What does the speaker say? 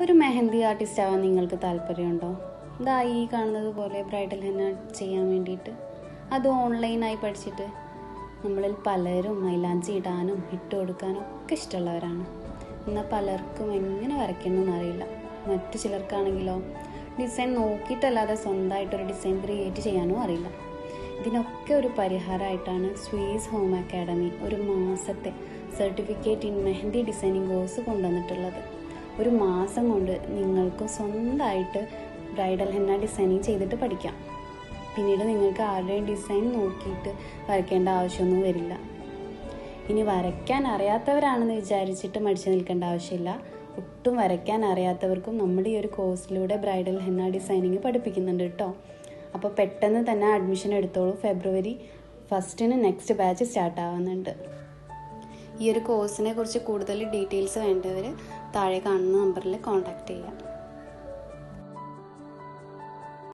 ഒരു മെഹന്തി ആർട്ടിസ്റ്റ് ആവാൻ നിങ്ങൾക്ക് താല്പര്യമുണ്ടോ? ഇതാ ഈ കാണുന്നത് പോലെ ബ്രൈഡൽ ഹെന്ന ചെയ്യാൻ വേണ്ടിയിട്ട് അത് ഓൺലൈനായി പഠിച്ചിട്ട് നമ്മളിൽ പലരും മൈലാഞ്ചി ഇടാനും ഇട്ട് കൊടുക്കാനും ഒക്കെ ഇഷ്ടമുള്ളവരാണ്. എന്നാൽ പലർക്കും എങ്ങനെ വരയ്ക്കണമെന്ന് അറിയില്ല. മറ്റു ചിലർക്കാണെങ്കിലോ ഡിസൈൻ നോക്കിയിട്ടല്ലാതെ സ്വന്തമായിട്ടൊരു ഡിസൈൻ ക്രിയേറ്റ് ചെയ്യാനും അറിയില്ല. ഇതിനൊക്കെ ഒരു പരിഹാരമായിട്ടാണ് സ്വീസ് ഹോം അക്കാഡമി ഒരു മാസത്തെ certificate in mehndi designing course കൊണ്ടുവന്നിട്ടുള്ളത്. ഒരു മാസം കൊണ്ട് നിങ്ങൾക്ക് സ്വന്തമായിട്ട് ബ്രൈഡൽ ഹെന്ന ഡിസൈനിങ് ചെയ്തിട്ട് പഠിക്കാം. പിന്നീട് നിങ്ങൾക്ക് ആരുടെയും ഡിസൈൻ നോക്കിയിട്ട് വരയ്ക്കേണ്ട ആവശ്യമൊന്നും വരില്ല. ഇനി വരയ്ക്കാൻ അറിയാത്തവരാണെന്ന് വിചാരിച്ചിട്ട് മടിച്ചു നിൽക്കേണ്ട ആവശ്യമില്ല. ഒട്ടും വരയ്ക്കാൻ അറിയാത്തവർക്കും നമ്മുടെ ഈ ഒരു കോഴ്സിലൂടെ ബ്രൈഡൽ ഹെന്ന ഡിസൈനിങ് പഠിപ്പിക്കുന്നുണ്ട് കേട്ടോ. അപ്പോൾ പെട്ടെന്ന് തന്നെ അഡ്മിഷൻ എടുത്തോളൂ. February 1 നെക്സ്റ്റ് ബാച്ച് സ്റ്റാർട്ട് ആവുന്നുണ്ട്. ഈ ഒരു കോഴ്സിനെ കുറിച്ച് കൂടുതൽ ഡീറ്റെയിൽസ് വേണ്ടവർ താഴെ കാണുന്ന നമ്പറിൽ കോൺടാക്റ്റ് ചെയ്യുക.